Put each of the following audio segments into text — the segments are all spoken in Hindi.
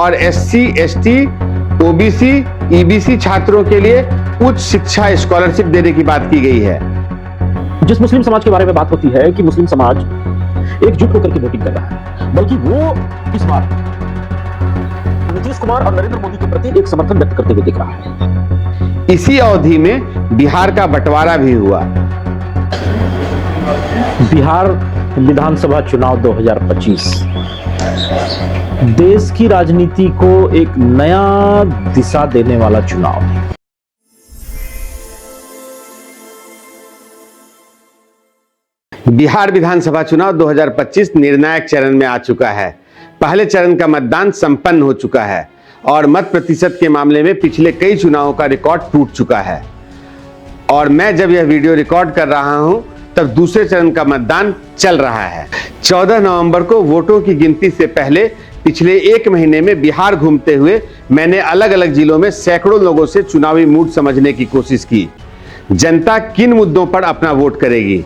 और SC, ST, OBC, EBC छात्रों के लिए उच्च शिक्षा स्कॉलरशिप देने की बात की गई है। जिस मुस्लिम समाज के बारे में बात होती है कि मुस्लिम समाज एकजुट होकर के वोटिंग कर रहा है, बल्कि वो इस बार नीतीश कुमार और नरेंद्र मोदी के प्रति एक समर्थन व्यक्त करते हुए दिख रहा है। इसी अवधि में बिहार का बंटवारा भी हुआ। बिहार विधानसभा चुनाव 2025 देश की राजनीति को एक नया दिशा देने वाला चुनाव है। बिहार विधानसभा चुनाव 2025 निर्णायक चरण में आ चुका है। पहले चरण का मतदान संपन्न हो चुका है और मत प्रतिशत के मामले में पिछले कई चुनावों का रिकॉर्ड टूट चुका है। और मैं जब यह वीडियो रिकॉर्ड कर रहा हूं तब दूसरे चरण का मतदान चल रहा है। 14 नवंबर को वोटों की गिनती से पहले पिछले एक महीने में बिहार घूमते हुए मैंने अलग अलग जिलों में सैकड़ों लोगों से चुनावी मूड समझने की कोशिश की। जनता किन मुद्दों पर अपना वोट करेगी,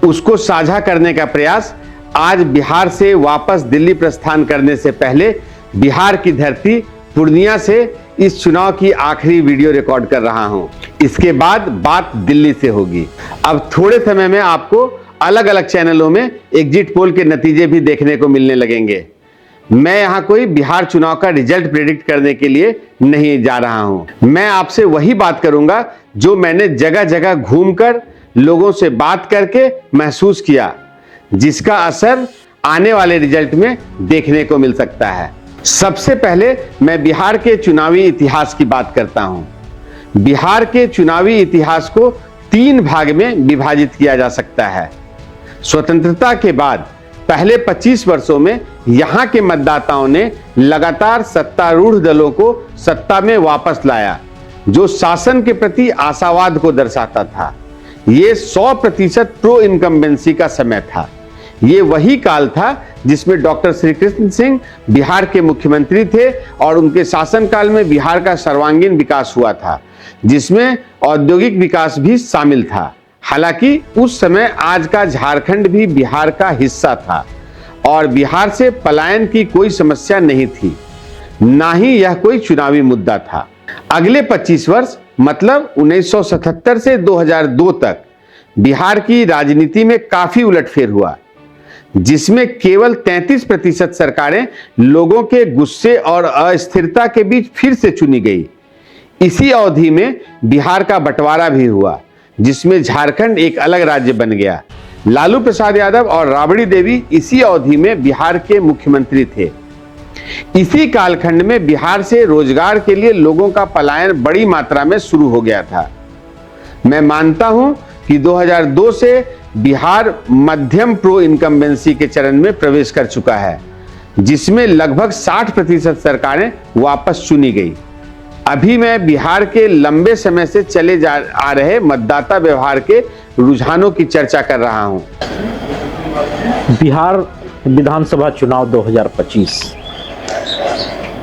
उसको साझा करने का प्रयास आज बिहार से वापस दिल्ली प्रस्थान करने से पहले बिहार की धरती पूर्णिया से इस चुनाव की आखिरी वीडियो रिकॉर्ड कर रहा हूं। इसके बाद बात दिल्ली से होगी। अब थोड़े समय में आपको अलग अलग चैनलों में एग्जिट पोल के नतीजे भी देखने को मिलने लगेंगे। मैं यहां कोई बिहार चुनाव का रिजल्ट प्रेडिक्ट करने के लिए नहीं जा रहा हूं। मैं आपसे वही बात करूंगा जो मैंने जगह जगह घूमकर लोगों से बात करके महसूस किया, जिसका असर आने वाले रिजल्ट में देखने को मिल सकता है। सबसे पहले मैं बिहार के चुनावी इतिहास की बात करता हूं। बिहार के चुनावी इतिहास को 3 भाग में विभाजित किया जा सकता है। स्वतंत्रता के बाद पहले 25 वर्षों में यहां के मतदाताओं ने लगातार सत्तारूढ़ दलों को सत्ता में वापस लाया, जो शासन के प्रति आशावाद को दर्शाता था। ये 100% प्रो इनकम्बेंसी का समय था। ये वही काल था जिसमें डॉक्टर श्री कृष्ण सिंह बिहार के मुख्यमंत्री थे और उनके शासनकाल में बिहार का सर्वांगीण विकास हुआ था, जिसमें औद्योगिक विकास भी शामिल था। हालांकि उस समय आज का झारखंड भी बिहार का हिस्सा था और बिहार से पलायन की कोई समस्या नहीं थी, ना ही यह कोई चुनावी मुद्दा था। अगले 25 वर्ष मतलब 1977 से 2002 तक बिहार की राजनीति में काफी उलटफेर हुआ, जिसमें केवल 33% सरकारें लोगों के गुस्से और अस्थिरता के बीच फिर से चुनी गई। इसी अवधि में बिहार का बंटवारा भी हुआ, जिसमें झारखंड एक अलग राज्य बन गया। लालू प्रसाद यादव और राबड़ी देवी इसी अवधि में बिहार के मुख्यमंत्री थे। इसी कालखंड में बिहार से रोजगार के लिए लोगों का पलायन बड़ी मात्रा में शुरू हो गया था। मैं मानता हूं कि 2002 से बिहार मध्यम प्रो इनकम्बेंसी के चरण में प्रवेश कर चुका है, जिसमें लगभग 60% सरकारें वापस चुनी गई। अभी मैं बिहार के लंबे समय से चले आ रहे मतदाता व्यवहार के रुझानों की चर्चा कर रहा हूं। बिहार विधानसभा चुनाव 2025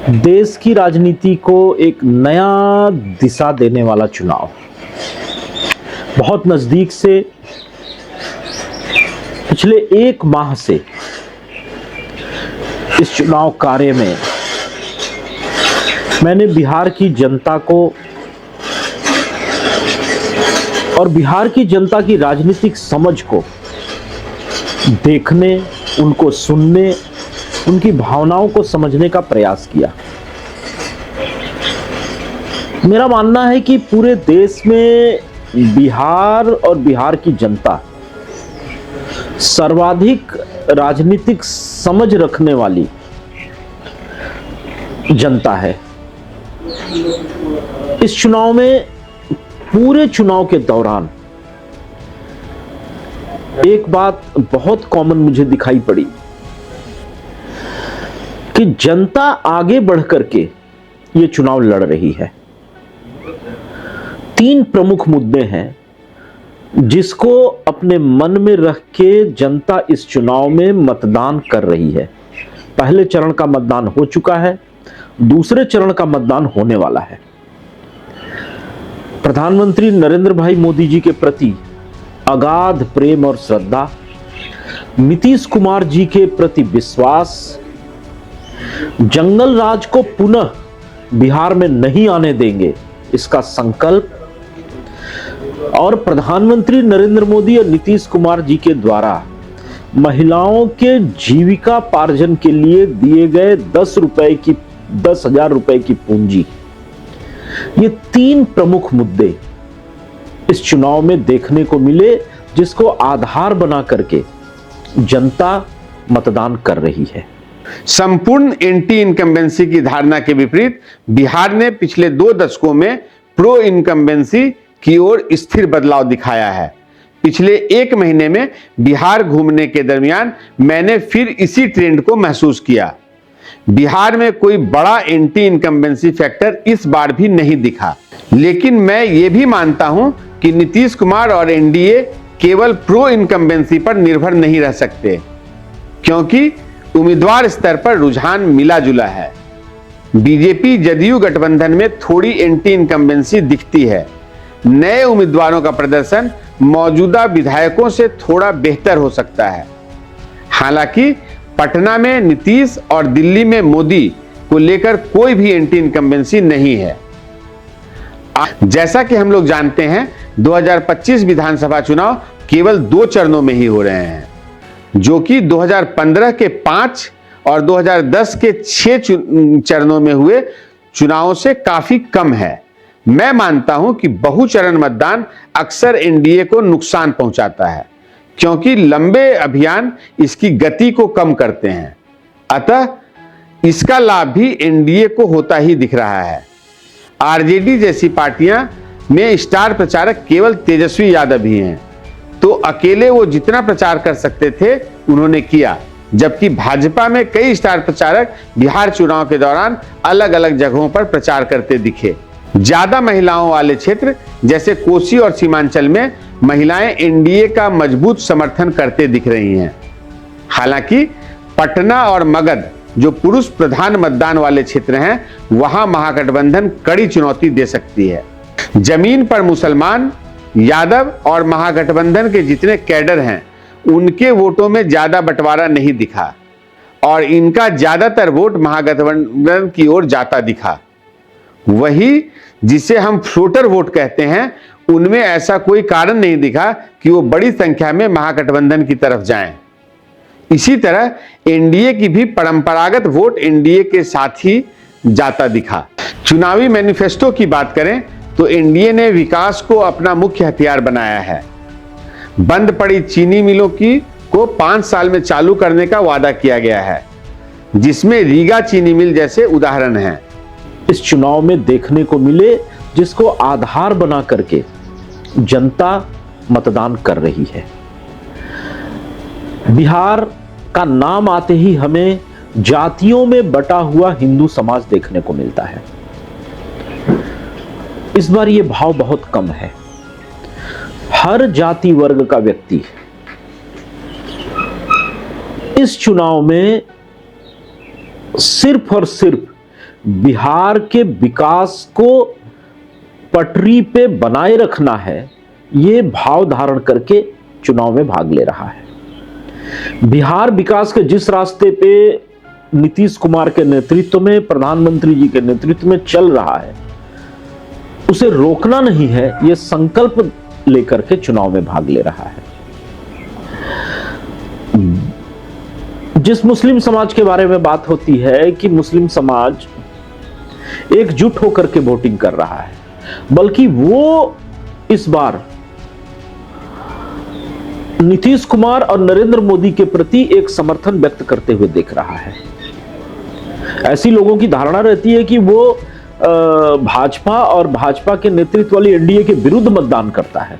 देश की राजनीति को एक नया दिशा देने वाला चुनाव। बहुत नजदीक से पिछले 1 माह से इस चुनाव कार्य में मैंने बिहार की जनता को और बिहार की जनता की राजनीतिक समझ को देखने, उनको सुनने, उनकी भावनाओं को समझने का प्रयास किया। मेरा मानना है कि पूरे देश में बिहार और बिहार की जनता सर्वाधिक राजनीतिक समझ रखने वाली जनता है। इस चुनाव में पूरे चुनाव के दौरान एक बात बहुत कॉमन मुझे दिखाई पड़ी कि जनता आगे बढ़कर के ये चुनाव लड़ रही है। 3 प्रमुख मुद्दे हैं जिसको अपने मन में रख के जनता इस चुनाव में मतदान कर रही है। पहले चरण का मतदान हो चुका है, दूसरे चरण का मतदान होने वाला है। प्रधानमंत्री नरेंद्र भाई मोदी जी के प्रति अगाध प्रेम और श्रद्धा, नीतीश कुमार जी के प्रति विश्वास जंगल राज को पुनः बिहार में नहीं आने देंगे, इसका संकल्प और प्रधानमंत्री नरेंद्र मोदी और नीतीश कुमार जी के द्वारा महिलाओं के जीविका पार्जन के लिए दिए गए 10,000 रुपए की पूंजी, ये 3 प्रमुख मुद्दे इस चुनाव में देखने को मिले, जिसको आधार बना करके जनता मतदान कर रही है। संपूर्ण एंटी इनकम्बेंसी की धारणा के विपरीत बिहार ने पिछले 2 दशकों में प्रो इनकम्बेंसी की ओर स्थिर बदलाव दिखाया है। पिछले 1 महीने में बिहार घूमने के दरमियान मैंने फिर इसी ट्रेंड को महसूस किया। बिहार में कोई बड़ा एंटी इनकम्बेंसी फैक्टर इस बार भी नहीं दिखा, लेकिन मैं ये भी मानता हूं कि नीतीश कुमार और एनडीए केवल प्रो इनकम्बेंसी पर निर्भर नहीं रह सकते, क्योंकि उम्मीदवार स्तर पर रुझान मिला जुला है। बीजेपी जदयू गठबंधन में थोड़ी एंटी इनकम्बेंसी दिखती है। नए उम्मीदवारों का प्रदर्शन मौजूदा विधायकों से थोड़ा बेहतर हो सकता है। हालांकि पटना में नीतीश और दिल्ली में मोदी को लेकर कोई भी एंटी इनकम्बेंसी नहीं है। जैसा कि हम लोग जानते हैं, 2025 विधानसभा चुनाव केवल 2 चरणों में ही हो रहे हैं, जो कि 2015 के 5 और 2010 के 6 चरणों में हुए चुनावों से काफी कम है। मैं मानता हूं कि बहुचरण मतदान अक्सर एनडीए को नुकसान पहुंचाता है, क्योंकि लंबे अभियान इसकी गति को कम करते हैं। अतः इसका लाभ भी एनडीए को होता ही दिख रहा है। आरजेडी जैसी पार्टियां में स्टार प्रचारक केवल तेजस्वी यादव ही हैं, तो अकेले वो जितना प्रचार कर सकते थे उन्होंने किया, जबकि भाजपा में कई स्टार प्रचारक बिहार चुनाव के दौरान अलग अलग जगहों पर प्रचार करते दिखे। ज्यादा महिलाओं वाले क्षेत्र जैसे कोसी और सीमांचल में महिलाएं एनडीए का मजबूत समर्थन करते दिख रही हैं। हालांकि पटना और मगध, जो पुरुष प्रधान मतदान वाले क्षेत्र हैं, वहां महागठबंधन कड़ी चुनौती दे सकती है। जमीन पर मुसलमान, यादव और महागठबंधन के जितने कैडर हैं, उनके वोटों में ज्यादा बंटवारा नहीं दिखा और इनका ज्यादातर वोट महागठबंधन की ओर जाता दिखा। वही जिसे हम फ्लोटर वोट कहते हैं, उनमें ऐसा कोई कारण नहीं दिखा कि वो बड़ी संख्या में महागठबंधन की तरफ जाएं। इसी तरह एनडीए की भी परंपरागत वोट एनडीए के साथ ही जाता दिखा। चुनावी मैनिफेस्टो की बात करें तो एनडीए ने विकास को अपना मुख्य हथियार बनाया है। बंद पड़ी चीनी मिलों को 5 साल में चालू करने का वादा किया गया है, जिसमें रीगा चीनी मिल जैसे उदाहरण हैं। इस चुनाव में देखने को मिले, जिसको आधार बना करके जनता मतदान कर रही है। बिहार का नाम आते ही हमें जातियों में बटा हुआ हिंदू समाज देखने को मिलता है। इस बार यह भाव बहुत कम है। हर जाति वर्ग का व्यक्ति इस चुनाव में सिर्फ और सिर्फ बिहार के विकास को पटरी पे बनाए रखना है, यह भाव धारण करके चुनाव में भाग ले रहा है। बिहार विकास के जिस रास्ते पे नीतीश कुमार के नेतृत्व में, प्रधानमंत्री जी के नेतृत्व में चल रहा है, उसे रोकना नहीं है, यह संकल्प लेकर के चुनाव में भाग ले रहा है। जिस मुस्लिम समाज के बारे में बात होती है कि मुस्लिम समाज एकजुट होकर के वोटिंग कर रहा है, बल्कि वो इस बार नीतीश कुमार और नरेंद्र मोदी के प्रति एक समर्थन व्यक्त करते हुए दिख रहा है। ऐसी लोगों की धारणा रहती है कि वो भाजपा और भाजपा के नेतृत्व वाली एनडीए के विरुद्ध मतदान करता है।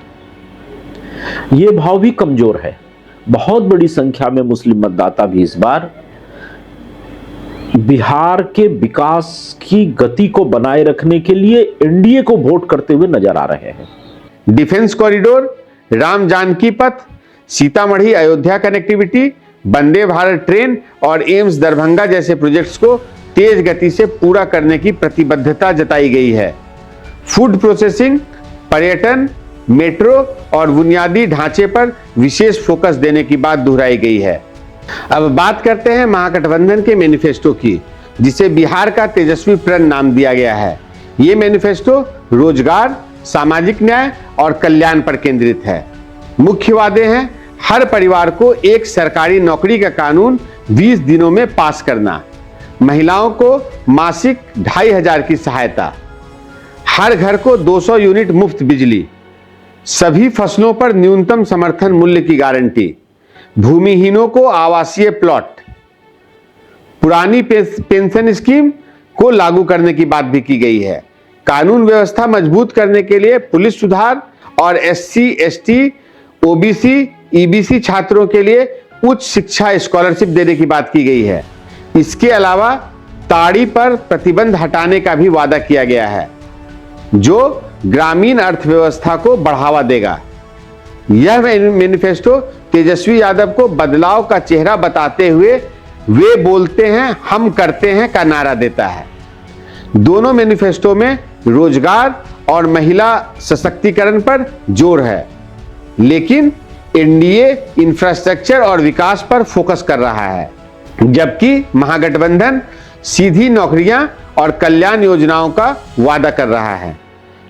यह भाव भी कमजोर है। बहुत बड़ी संख्या में मुस्लिम मतदाता भी इस बार बिहार के विकास की गति को बनाए रखने के लिए एनडीए को वोट करते हुए नजर आ रहे हैं। डिफेंस कॉरिडोर, राम जानकी पथ, सीतामढ़ी अयोध्या कनेक्टिविटी, वंदे भारत ट्रेन और एम्स दरभंगा जैसे प्रोजेक्ट्स को तेज गति से पूरा करने की प्रतिबद्धता जताई गई है। फूड प्रोसेसिंग, पर्यटन, मेट्रो और बुनियादी ढांचे पर विशेष फोकस देने की बात दोहराई गई है। अब बात करते हैं महागठबंधन के मैनिफेस्टो की, जिसे बिहार का तेजस्वी प्रण नाम दिया गया है। ये मैनिफेस्टो रोजगार, सामाजिक न्याय और कल्याण पर केंद्रित है। मुख्य वादे हैं हर परिवार को एक सरकारी नौकरी का कानून 20 दिनों में पास करना, महिलाओं को मासिक 2500 की सहायता, हर घर को 200 यूनिट मुफ्त बिजली, सभी फसलों पर न्यूनतम समर्थन मूल्य की गारंटी, भूमिहीनों को आवासीय प्लॉट, पुरानी पेंशन स्कीम को लागू करने की बात भी की गई है। कानून व्यवस्था मजबूत करने के लिए पुलिस सुधार और SC, ST, OBC, EBC छात्रों के लिए उच्च शिक्षा स्कॉलरशिप देने की बात की गई है। इसके अलावा ताड़ी पर प्रतिबंध हटाने का भी वादा किया गया है, जो ग्रामीण अर्थव्यवस्था को बढ़ावा देगा। यह मैनिफेस्टो तेजस्वी यादव को बदलाव का चेहरा बताते हुए वे बोलते हैं हम करते हैं का नारा देता है। दोनों मैनिफेस्टो में रोजगार और महिला सशक्तिकरण पर जोर है, लेकिन एनडीए इंफ्रास्ट्रक्चर और विकास पर फोकस कर रहा है, जबकि महागठबंधन सीधी नौकरियां और कल्याण योजनाओं का वादा कर रहा है।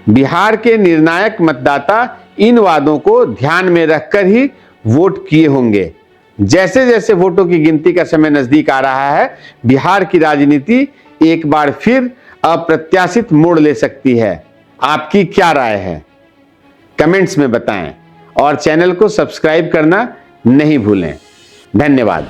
बिहार के निर्णायक मतदाता इन वादों को ध्यान में रखकर ही वोट किए होंगे। जैसे जैसे वोटों की गिनती का समय नजदीक आ रहा है, बिहार की राजनीति एक बार फिर अप्रत्याशित मोड़ ले सकती है। आपकी क्या राय है? कमेंट्स में बताएं और चैनल को सब्सक्राइब करना नहीं भूलें। धन्यवाद।